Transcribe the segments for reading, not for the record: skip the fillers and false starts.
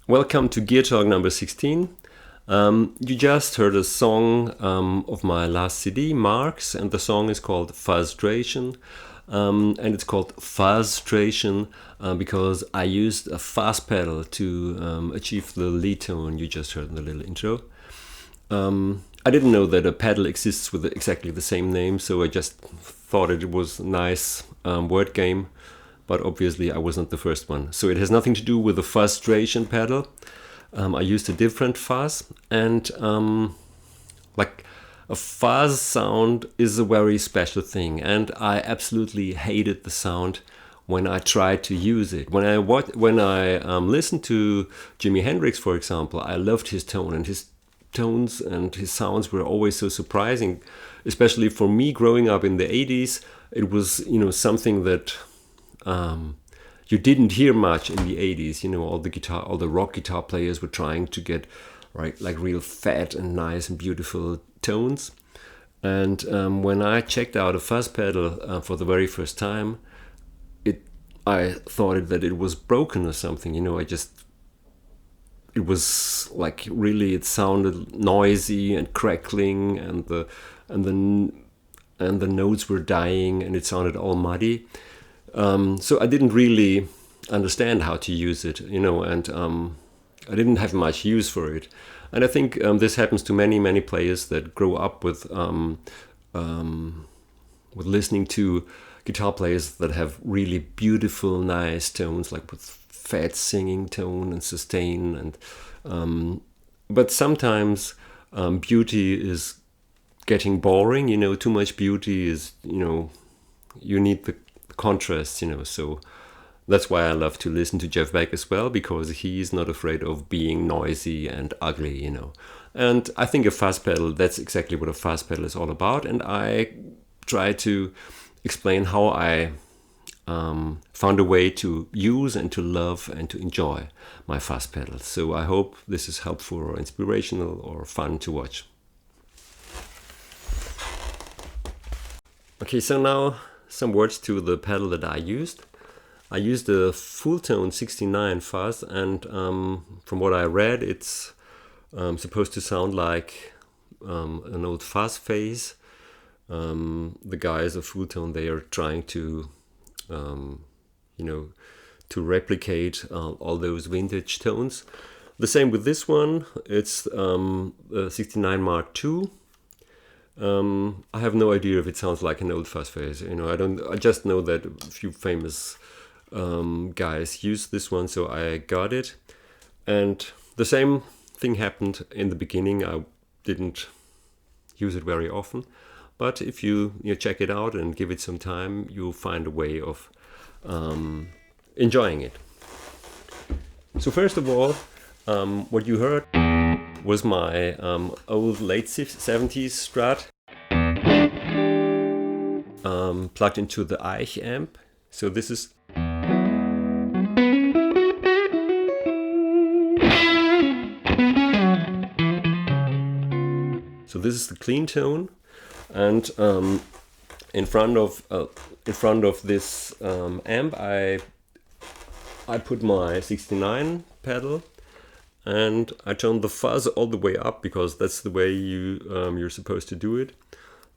Welcome to Gear Talk number 16. You just heard a song of my last CD, Marks, and the song is called Fuzztration. And it's called Fuzztration because I used a fuzz pedal to achieve the lead tone you just heard in the little intro. I didn't know that a pedal exists with exactly the same name, so I just thought it was a nice word game. But obviously I wasn't the first one. So it has nothing to do with the Fuzztration pedal. I used a different fuzz, and like a fuzz sound is a very special thing, and I absolutely hated the sound when I tried to use it. When I listened to Jimi Hendrix, for example, I loved his tone, and his tones and his sounds were always so surprising, especially for me growing up in the 80s. It was, something that you didn't hear much in the 80s. All the rock guitar players were trying to get like real fat and nice and beautiful tones. And when I checked out a fuzz pedal for the very first time, I thought that it was broken or something. It was like really, it sounded noisy and crackling, and the notes were dying, and it sounded all muddy. So I didn't really understand how to use it, and I didn't have much use for it. And I think this happens to many, many players that grow up with listening to guitar players that have really beautiful, nice tones, like with fat singing tone and sustain. And but sometimes beauty is getting boring. Too much beauty is, you need the contrast, so that's why I love to listen to Jeff Beck as well, because he's not afraid of being noisy and ugly, and I think a fuzz pedal, that's exactly what a fuzz pedal is all about. And I try to explain how I found a way to use and to love and to enjoy my fuzz pedal. So I hope this is helpful or inspirational or fun to watch. Okay, so now some words to the pedal that I used. I used the Fulltone 69 fuzz, and from what I read, it's supposed to sound like an old fuzz phase. The guys of Fulltone, they are trying to, to replicate all those vintage tones. The same with this one. It's the 69 Mark II. I have no idea if it sounds like an old fuzz phase. I just know that a few famous guys use this one, so I got it. And the same thing happened in the beginning. I didn't use it very often, but if you check it out and give it some time, you'll find a way of enjoying it. So first of all, what you heard was my old late 70s Strat plugged into the Eich amp. So this is the clean tone, and in front of this amp, I put my 69 pedal, and I turned the fuzz all the way up because that's the way you're supposed to do it.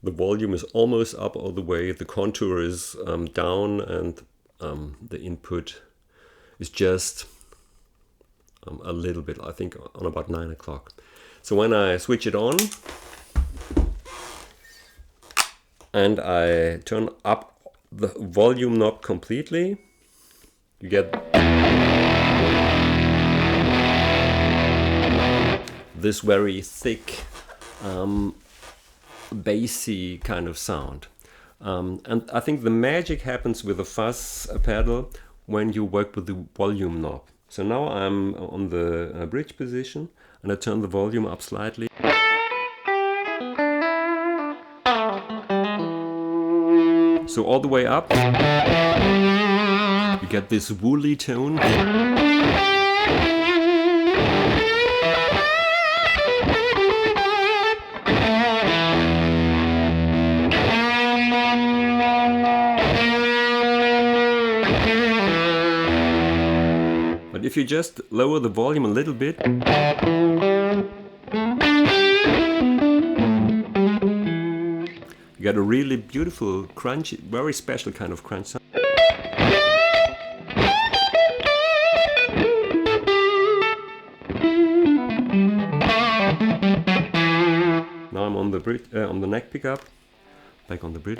The volume is almost up all the way. The contour is down, and the input is just a little bit. I think on about 9 o'clock. So when I switch it on and I turn up the volume knob completely, you get this very thick, bassy kind of sound. And I think the magic happens with the fuzz pedal when you work with the volume knob. So now I'm on the bridge position, and I turn the volume up slightly. So all the way up, you get this woolly tone. But if you just lower the volume a little bit, you get a really beautiful crunchy, very special kind of crunch sound. Now I'm on the bridge, on the neck pickup, back on the bridge.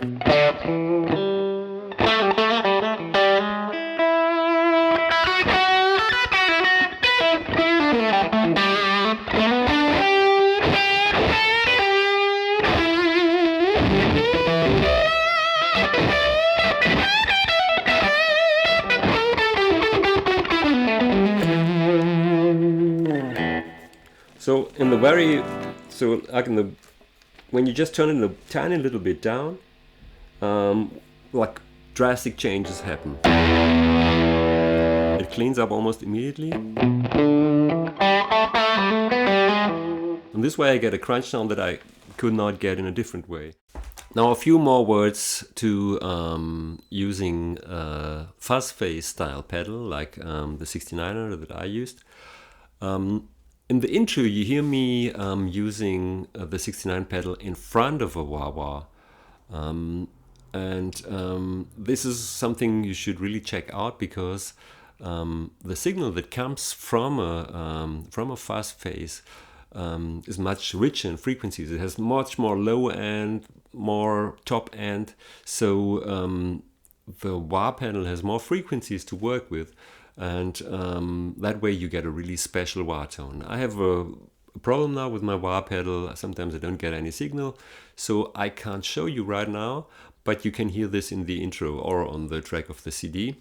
So when you just turn it a tiny little bit down, like drastic changes happen. It cleans up almost immediately. And this way I get a crunch sound that I could not get in a different way. Now a few more words to using a fuzz phase style pedal like the 69er that I used. In the intro you hear me using the 69 pedal in front of a wah-wah. This is something you should really check out, because the signal that comes from a fuzz phase is much richer in frequencies. It has much more low end, more top end, so the wah pedal has more frequencies to work with, and that way you get a really special wah tone. I have a problem now with my wah pedal. Sometimes I don't get any signal, so I can't show you right now, but you can hear this in the intro or on the track of the CD.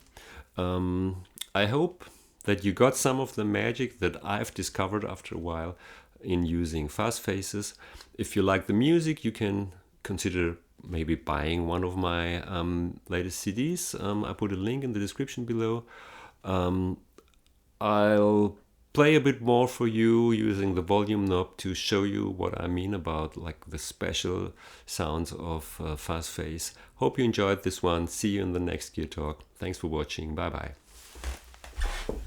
I hope that you got some of the magic that I've discovered after a while in using fuzz phases. If you like the music, you can consider maybe buying one of my latest CDs. I put a link in the description below. I'll play a bit more for you using the volume knob to show you what I mean about like the special sounds of fuzz phase. Hope you enjoyed this one. See you in the next Gear Talk. Thanks for watching. Bye bye.